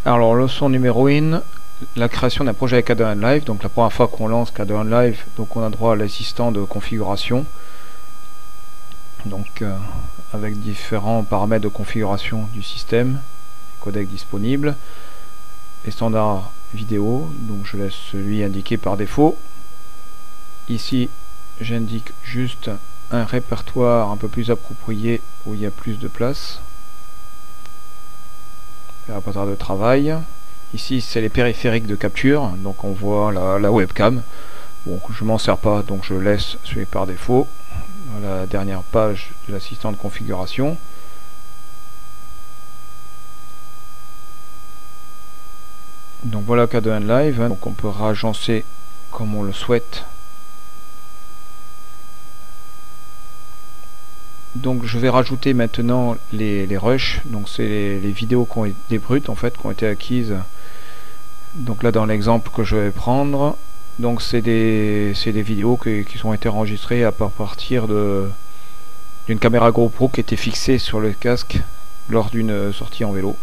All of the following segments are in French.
Alors, leçon numéro 1, la création d'un projet avec Adobe Live. Donc la première fois qu'on lance Adobe Live, donc on a droit à l'assistant de configuration. Donc avec différents paramètres de configuration du système, codecs disponibles, les standards vidéo, donc je laisse celui indiqué par défaut. Ici j'indique juste un répertoire un peu plus approprié où il y a plus de place. Le répertoire de travail. Ici c'est les périphériques de capture, donc on voit la webcam. Bon, je m'en sers pas, donc je laisse celui par défaut. La dernière page de l'assistant de configuration. Donc voilà Adobe Live, donc on peut ragencer comme on le souhaite. Donc je vais rajouter maintenant les rushs, donc c'est les vidéos qui ont été brutes en fait, qui ont été acquises. Donc là dans l'exemple que je vais prendre, donc c'est des vidéos qui ont été enregistrées à partir d'une caméra GoPro qui était fixée sur le casque lors d'une sortie en vélo.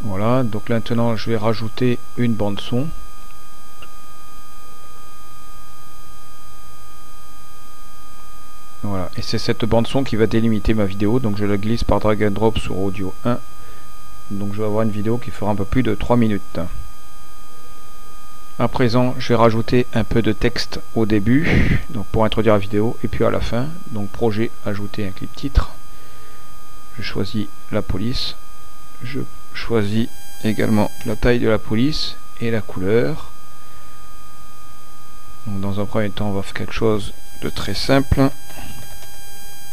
Voilà, donc maintenant je vais rajouter une bande son. Voilà, et c'est cette bande son qui va délimiter ma vidéo, donc je la glisse par drag and drop sur audio 1. Donc je vais avoir une vidéo qui fera un peu plus de 3 minutes. À présent, je vais rajouter un peu de texte au début, donc pour introduire la vidéo, et puis à la fin. Donc projet, ajouter un clip titre. Je choisis la police. Je choisis également la taille de la police et la couleur. Donc dans un premier temps, on va faire quelque chose de très simple,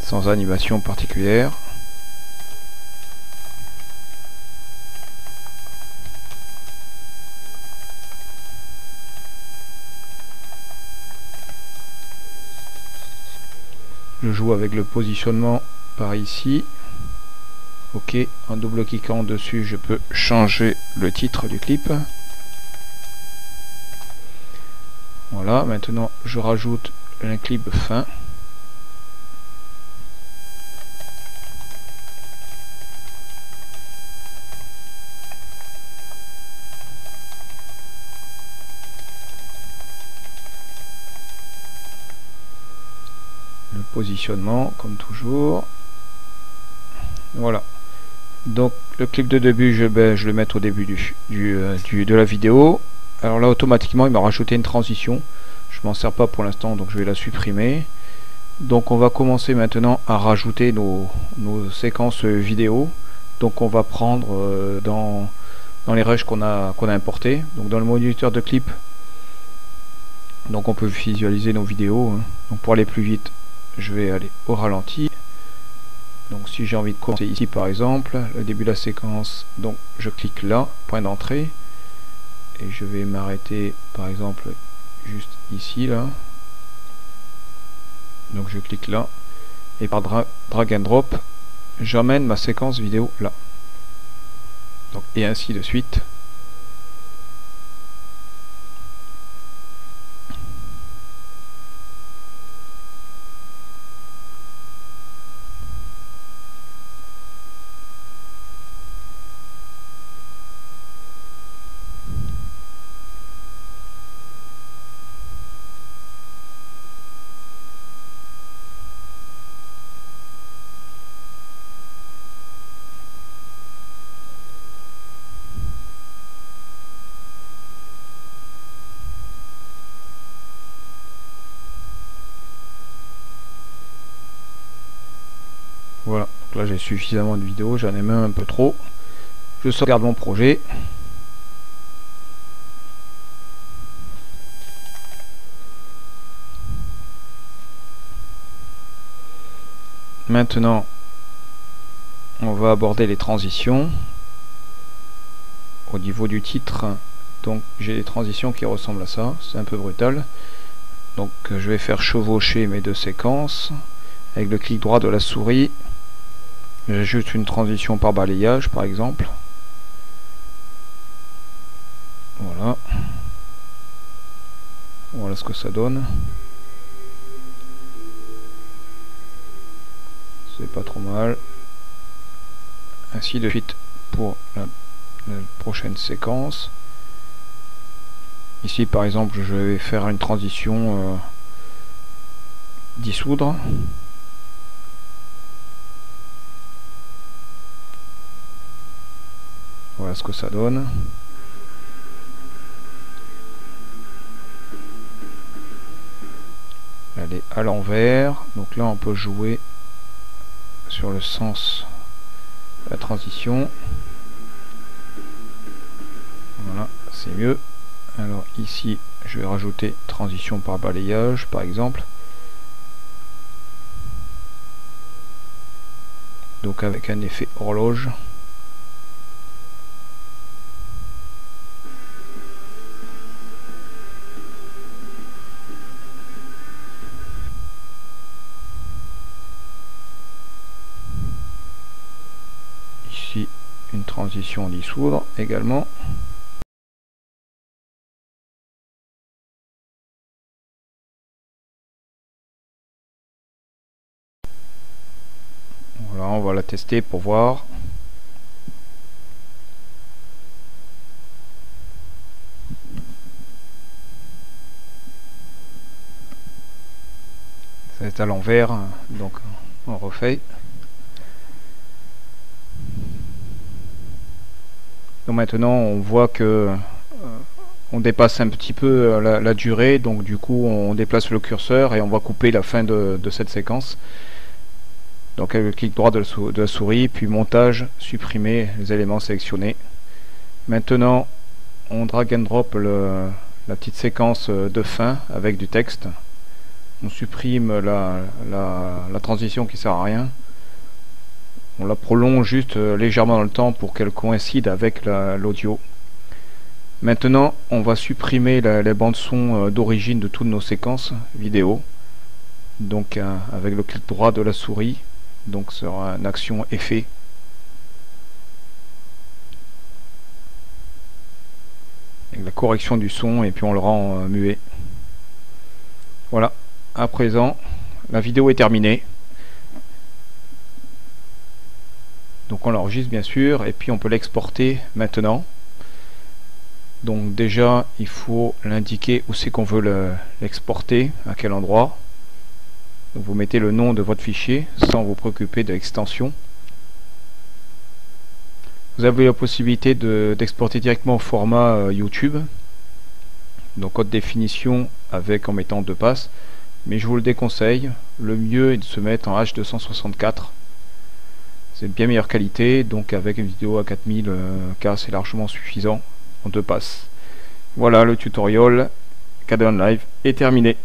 sans animation particulière. Je joue avec le positionnement par ici. Ok, en double-cliquant dessus, je peux changer le titre du clip. Voilà, maintenant je rajoute un clip fin. Le positionnement, comme toujours. Voilà. Donc le clip de début, je vais le mettre au début de la vidéo. Alors là, automatiquement, il m'a rajouté une transition. Je m'en sers pas pour l'instant, donc je vais la supprimer. Donc on va commencer maintenant à rajouter nos séquences vidéo. Donc on va prendre dans les rushs qu'on a importés. Donc dans le moniteur de clip, donc on peut visualiser nos vidéos. Donc pour aller plus vite, je vais aller au ralenti. Donc si j'ai envie de commencer ici par exemple, le début de la séquence, donc je clique là, point d'entrée, et je vais m'arrêter par exemple juste ici là. Donc je clique là, et par drag and drop, j'emmène ma séquence vidéo là. Donc, et ainsi de suite. Voilà, donc là j'ai suffisamment de vidéos, j'en ai même un peu trop. Je sauvegarde mon projet. Maintenant, on va aborder les transitions. Au niveau du titre, donc j'ai des transitions qui ressemblent à ça, c'est un peu brutal. Donc je vais faire chevaucher mes deux séquences. Avec le clic droit de la souris, j'ajoute une transition par balayage par exemple. Voilà. Voilà ce que ça donne. c'est pas trop mal. Ainsi de suite pour la prochaine séquence. Ici par exemple je vais faire une transition dissoudre. Voilà ce que ça donne. Elle est à l'envers, donc là on peut jouer sur le sens de la transition. Voilà, c'est mieux. Alors ici je vais rajouter transition par balayage par exemple. Donc avec un effet horloge. Ici une transition dissoudre également. Voilà, on va la tester pour voir. Ça est à l'envers, donc on refait. Donc maintenant on voit que on dépasse un petit peu la durée, donc du coup on déplace le curseur et on va couper la fin de cette séquence. Donc avec le clic droit de la souris, puis montage, supprimer les éléments sélectionnés. Maintenant on drag and drop la petite séquence de fin avec du texte. On supprime la transition qui sert à rien. On la prolonge juste légèrement dans le temps pour qu'elle coïncide avec l'audio. Maintenant on va supprimer les bandes son d'origine de toutes nos séquences vidéo. Donc avec le clic droit de la souris, donc sur une action effet. Avec la correction du son et puis on le rend muet. Voilà, à présent la vidéo est terminée. Donc on l'enregistre bien sûr et puis on peut l'exporter maintenant. Donc déjà il faut l'indiquer où c'est qu'on veut l'exporter, à quel endroit. Donc vous mettez le nom de votre fichier sans vous préoccuper de l'extension. Vous avez la possibilité d'exporter directement au format YouTube. Donc haute définition avec en mettant 2 passes. Mais je vous le déconseille. Le mieux est de se mettre en H264. C'est de bien meilleure qualité, donc avec une vidéo à 4000K c'est largement suffisant en 2 passes. Voilà, le tutoriel Cadeon Live est terminé.